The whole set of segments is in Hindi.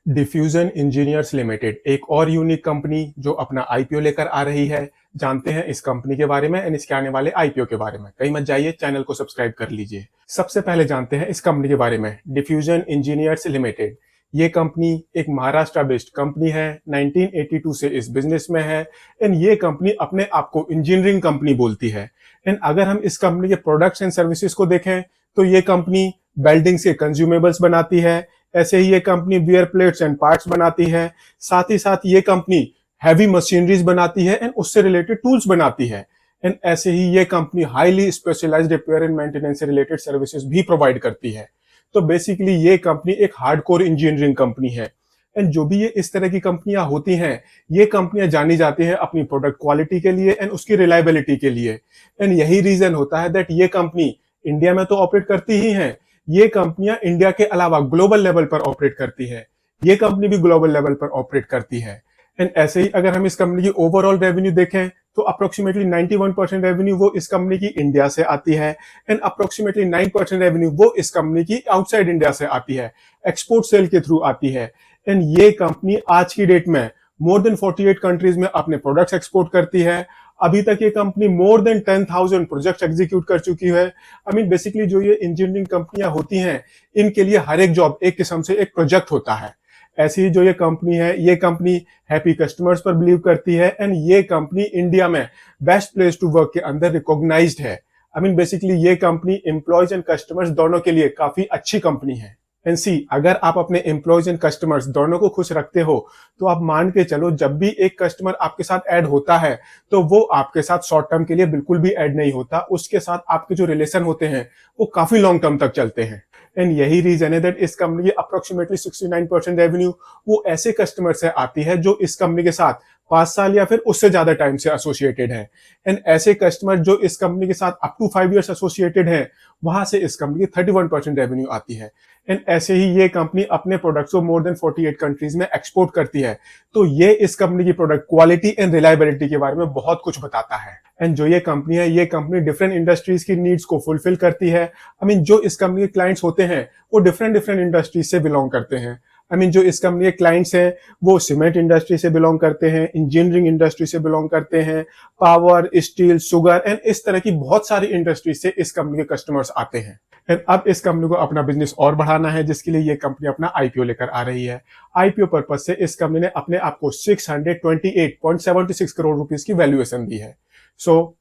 डिफ्यूजन इंजीनियर्स लिमिटेड एक और यूनिक कंपनी जो अपना आईपीओ लेकर आ रही है। जानते हैं इस कंपनी के बारे में एंड इसके आने वाले आईपीओ के बारे में। कहीं मत जाइए, चैनल को सब्सक्राइब कर लीजिए। सबसे पहले जानते हैं इस कंपनी के बारे में। डिफ्यूजन इंजीनियर्स लिमिटेड ये कंपनी एक महाराष्ट्र बेस्ड कंपनी है। 1982 से इस बिजनेस में है एंड ये कंपनी अपने आप को इंजीनियरिंग कंपनी बोलती है। एंड अगर हम इस कंपनी के प्रोडक्ट्स एंड सर्विसेज को देखें तो ये कंपनी बेल्डिंग्स के कंज्यूमेबल्स बनाती है। ऐसे ही ये company wear plates and parts बनाती है। साथ ही साथ ये कंपनी हैवी मशीनरीज बनाती है एंड उससे रिलेटेड टूल्स बनाती है। एंड ऐसे ही ये company highly specialised repair and maintenance से रिलेटेड सर्विसेज भी प्रोवाइड करती है। तो बेसिकली ये कंपनी एक हार्डकोर इंजीनियरिंग कंपनी है। एंड जो भी ये इस तरह की कंपनियां होती हैं, ये कंपनियां जानी जाती हैं अपनी प्रोडक्ट क्वालिटी के लिए एंड उसकी रिलायबिलिटी के लिए। एंड यही रीजन होता है दैट ये कंपनी इंडिया में तो ऑपरेट करती ही है, ये कंपनियां इंडिया के अलावा ग्लोबल लेवल पर ऑपरेट करती है। ये कंपनी भी ग्लोबल लेवल पर ऑपरेट करती है। एंड ऐसे ही अगर हम इस कंपनी की ओवरऑल रेवेन्यू देखें तो अप्रोक्सीमेटली 91% रेवेन्यू वो इस कंपनी की इंडिया से आती है एंड अप्रोक्सीमेटली 9% रेवेन्यू वो इस कंपनी की आउटसाइड इंडिया से आती है, एक्सपोर्ट सेल के थ्रू आती है। एंड ये कंपनी आज की डेट में मोर देन 48 कंट्रीज में अपने प्रोडक्ट्स एक्सपोर्ट करती है। अभी तक ये company more than 10,000 project execute कर चुकी है। आई मीन बेसिकली जो ये इंजीनियरिंग कंपनियां होती हैं, इनके लिए हर एक जॉब एक किस्म से एक प्रोजेक्ट होता है। ऐसी ही जो ये कंपनी है, ये कंपनी हैप्पी कस्टमर्स पर बिलीव करती है एंड ये कंपनी इंडिया में बेस्ट प्लेस टू वर्क के अंदर रिकॉग्नाइज्ड है। आई मीन बेसिकली ये कंपनी एम्प्लॉयज एंड कस्टमर्स दोनों के लिए काफी अच्छी कंपनी है। एंड सी, अगर आप अपने एम्प्लॉयज एंड कस्टमर्स दोनों को खुश रखते हो तो आप मान के चलो जब भी एक कस्टमर आपके साथ ऐड होता है तो वो आपके साथ शॉर्ट टर्म के लिए बिल्कुल भी ऐड नहीं होता। उसके साथ आपके जो रिलेशन होते हैं वो काफी लॉन्ग टर्म तक चलते हैं। एंड यही रीजन है दैट इस कंपनी की अप्रोक्सीमेटली 69% रेवेन्यू वो ऐसे कस्टमर से आती है जो इस कंपनी के साथ 5 साल या फिर उससे ज्यादा टाइम से एसोसिएटेड है। एंड ऐसे कस्टमर जो इस कंपनी के साथ अप टू 5 इयर्स एसोसिएटेड है, वहां से इस कंपनी की 31% रेवेन्यू आती है। एंड ऐसे ही ये कंपनी अपने प्रोडक्ट्स को मोर देन 48 कंट्रीज में एक्सपोर्ट करती है। तो ये इस कंपनी की प्रोडक्ट क्वालिटी एंड रिलायबिलिटी के बारे में बहुत कुछ बताता है। एंड जो ये कंपनी है, ये कंपनी डिफरेंट इंडस्ट्रीज की नीड्स को फुलफिल करती है। आई मीन जो इस कंपनी के क्लाइंट्स होते हैं वो डिफरेंट इंडस्ट्रीज से बिलोंग करते हैं। आई मीन जो इस कंपनी के क्लाइंट्स हैं वो सीमेंट इंडस्ट्री से बिलोंग करते हैं, इंजीनियरिंग इंडस्ट्री से बिलोंग करते हैं, पावर, स्टील, शुगर एंड इस तरह की बहुत सारी इंडस्ट्री से इस कंपनी के कस्टमर्स आते हैं। एंड अब इस कंपनी को अपना बिजनेस और बढ़ाना है, जिसके लिए ये कंपनी अपना आईपीओ लेकर आ रही है। आईपीओ पर्पज से इस कंपनी ने अपने आप को 628.76 करोड़ रुपीस की वैल्यूएशन दी है।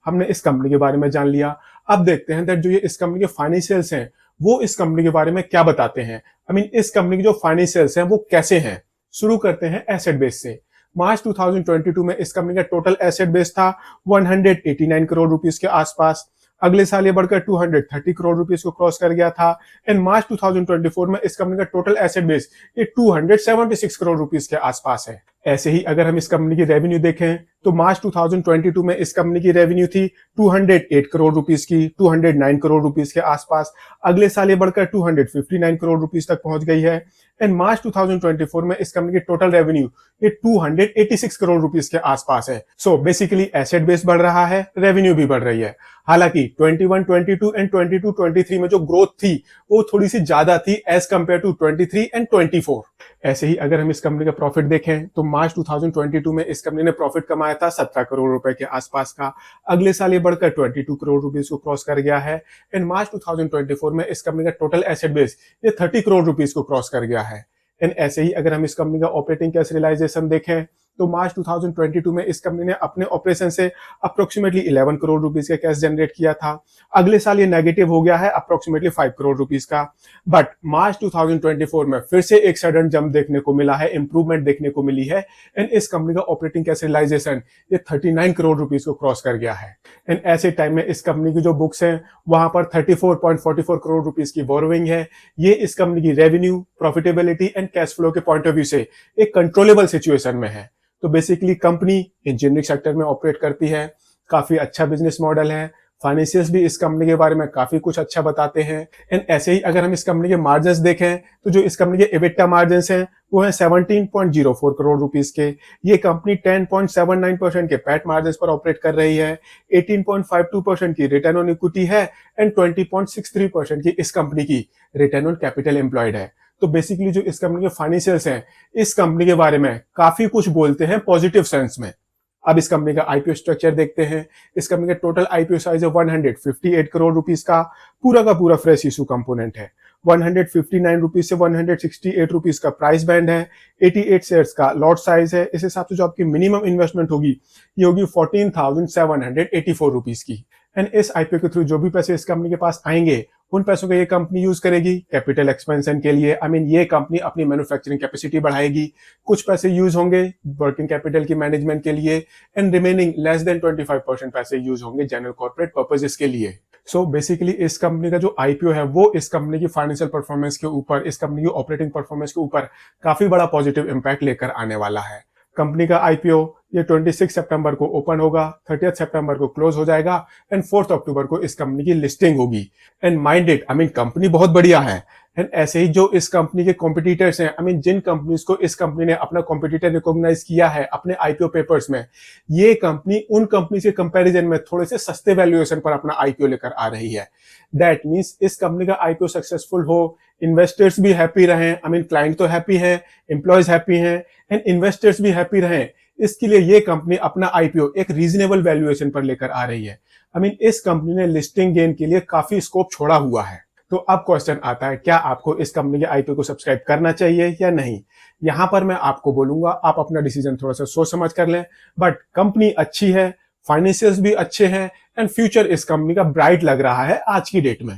हमने इस कंपनी के बारे में जान लिया। अब देखते हैं दैट जो ये इस कंपनी के फाइनेंशियल्स हैं वो इस कंपनी के बारे में क्या बताते हैं। आई मीन इस कंपनी के जो फाइनेंशियल्स हैं वो कैसे हैं। शुरू करते हैं एसेट बेस से। मार्च 2022 में इस कंपनी का टोटल एसेट बेस था 189 करोड़ रुपीस के आसपास। अगले साल ये बढ़कर 230 करोड़ रुपीस को क्रॉस कर गया था। एंड मार्च 2024 में इस कंपनी का टोटल एसेट बेस ये 276 करोड़ रुपीस के आसपास है। ऐसे ही अगर हम इस कंपनी की रेवेन्यू देखें तो मार्च 2022 में इस कंपनी की रेवेन्यू थी 208 करोड़ रुपीस की, 209 करोड़ रुपीस के आसपास। अगले साल ये बढ़कर 259 करोड़ रुपीस तक पहुंच गई है। एंड मार्च 2024 में इस कंपनी की टोटल रेवेन्यू ये 286 करोड़ रुपीस के आसपास है। बेसिकली एसेट बेस बढ़ रहा है, रेवेन्यू भी बढ़ रही है। हालांकि 21, 22 एंड 22, 23 में जो ग्रोथ थी वो थोड़ी सी ज्यादा थी एज कंपेयर टू 23 एंड 24। ऐसे ही अगर हम इस कंपनी का प्रॉफिट देखें तो मार्च 2022 में इस कंपनी ने प्रॉफिट कमाया था 17 करोड़ रुपए के आसपास का। अगले साल ये बढ़कर 22 करोड़ रुपीस को क्रॉस कर गया है। एंड मार्च 2024 में इस कंपनी का टोटल एसेट बेस ये 30 करोड़ रुपीस को क्रॉस कर गया है। एंड ऐसे ही अगर हम इस कंपनी का ऑपरेटिंग कैश रियलाइजेशन देखें तो मार्च 2022 में इस कंपनी ने अपने ऑपरेशन से अप्रोक्सीमेटली 11 करोड़ रुपीस का कैश जनरेट किया था। अगले साल ये नेगेटिव हो गया है अप्रोक्सीमेटली 5 करोड़ रुपीस का। बट मार्च 2024 में फिर से एक सडन जंप देखने को मिला है, इंप्रूवमेंट देखने को मिली है। एंड इस कंपनी का ऑपरेटिंग कैश रियलाइजेशन ये 39 करोड़ रुपीस को क्रॉस कर गया है। एंड ऐसे टाइम में इस कंपनी की जो बुक्स हैं वहां पर 34.44 करोड़ रुपीस की बोरोइंग है। ये इस कंपनी की revenue, profitability and cash flow के पॉइंट ऑफ व्यू से एक कंट्रोलेबल सिचुएशन में है। तो बेसिकली कंपनी इंजीनियरिंग सेक्टर में ऑपरेट करती है, काफी अच्छा बिजनेस मॉडल है। फाइनेंशियल्स भी इस कंपनी के बारे में काफी कुछ अच्छा बताते हैं। एंड ऐसे ही अगर हम इस कंपनी के मार्जिन्स देखें तो जो इस कंपनी के एबिटा मार्जिन्स हैं वो है 17.04 करोड़ रुपीस के। ये कंपनी 10.79% के पैट मार्जिन्स पर ऑपरेट कर रही है, 18.52% की रिटर्न ऑन इक्विटी है एंड 20.63% की इस कंपनी की रिटर्न ऑन कैपिटल एम्प्लॉयड है। तो बेसिकली जो इस कंपनी के फाइनेंशियल्स हैं, इस कंपनी के बारे में काफी कुछ बोलते हैं पॉजिटिव सेंस में। अब इस कंपनी का आईपीओ स्ट्रक्चर देखते हैं। इस कंपनी का टोटल आईपीओ साइज है 158 करोड़ रुपीस का पूरा फ्रेश इशू कंपोनेंट है। 159 रुपीज से 168 रुपीज का प्राइस बैंड है। 88 शेयर्स का लॉट साइज है। इस हिसाब से जो आपकी मिनिमम इन्वेस्टमेंट होगी ये होगी 14,784 रुपीज की। एंड इस आईपीओ के थ्रू जो भी पैसे इस कंपनी के पास आएंगे उन पैसों को ये कंपनी यूज करेगी कैपिटल एक्सपेंशन के लिए। ये कंपनी अपनी मैन्युफैक्चरिंग कैपेसिटी बढ़ाएगी। कुछ पैसे यूज होंगे वर्किंग कैपिटल की मैनेजमेंट के लिए एंड रिमेनिंग लेस देन 25% पैसे यूज होंगे जनरल कॉर्पोरेट पर्पसेस के लिए। सो बेसिकली इस कंपनी का जो आईपीओ है वो इस कंपनी की फाइनेंशियल परफॉर्मेंस के ऊपर, इस कंपनी की ऑपरेटिंग परफॉर्मेंस के ऊपर काफी बड़ा पॉजिटिव इंपैक्ट लेकर आने वाला है। कंपनी का आईपीओ ये 26 सितंबर को ओपन होगा, 30 सितंबर को क्लोज हो जाएगा एंड 4 अक्टूबर को इस कंपनी की लिस्टिंग होगी। एंड माइंड इट, कंपनी बहुत बढ़िया है। एंड ऐसे ही जो इस कंपनी के कॉम्पिटिटर्स हैं, जिन कंपनीज को इस कंपनी ने अपना कॉम्पिटिटर रिकॉग्नाइज किया है अपने आईपीओ पेपर्स में, ये कंपनी उन कंपनी के कंपैरिजन में थोड़े से सस्ते वैल्यूएशन पर अपना आईपीओ लेकर आ रही है। दैट मीन्स इस कंपनी का आईपीओ सक्सेसफुल हो, इन्वेस्टर्स भी हैप्पी रहें, क्लाइंट तो हैप्पी है, एम्प्लॉयज हैप्पी हैं एंड इन्वेस्टर्स भी हैप्पी रहें, इसके लिए ये कंपनी अपना आईपीओ एक रीजनेबल वैल्यूएशन पर लेकर आ रही है। इस कंपनी ने लिस्टिंग गेन के लिए काफी स्कोप छोड़ा हुआ है। तो अब क्वेश्चन आता है, क्या आपको इस कंपनी के आईपीओ को सब्सक्राइब करना चाहिए या नहीं? यहां पर मैं आपको बोलूंगा आप अपना डिसीजन थोड़ा सा सोच समझ कर लें। बट कंपनी अच्छी है, फाइनेंशियल्स भी अच्छे हैं एंड फ्यूचर इस कंपनी का ब्राइट लग रहा है आज की डेट में।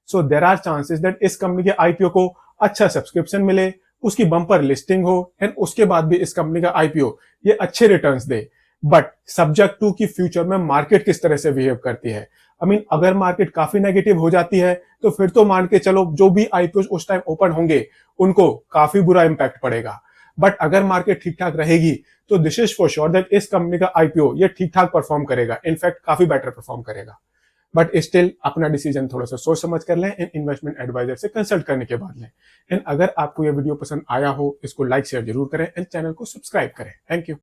So there are chances that इस कंपनी के आईपीओ को अच्छा सब्सक्रिप्शन मिले, उसकी बम्पर लिस्टिंग हो एंड उसके बाद भी इस कंपनी का आईपीओ ये अच्छे रिटर्न्स दे। बट सब्जेक्ट टू कि फ्यूचर में मार्केट किस तरह से बिहेव करती है। अगर मार्केट काफी नेगेटिव हो जाती है तो फिर तो मान के चलो जो भी आईपीओ उस टाइम ओपन होंगे उनको काफी बुरा इंपैक्ट पड़ेगा। बट अगर मार्केट ठीक ठाक रहेगी तो this is for sure that इस कंपनी का आईपीओ ये ठीक ठाक परफॉर्म करेगा, इनफैक्ट काफी बेटर परफॉर्म करेगा। बट स्टिल अपना डिसीजन थोड़ा सा सोच समझ कर लें एंड इन्वेस्टमेंट एडवाइजर से कंसल्ट करने के बाद लें। एंड अगर आपको यह वीडियो पसंद आया हो इसको लाइक शेयर जरूर करें एंड चैनल को सब्सक्राइब करें। Thank you.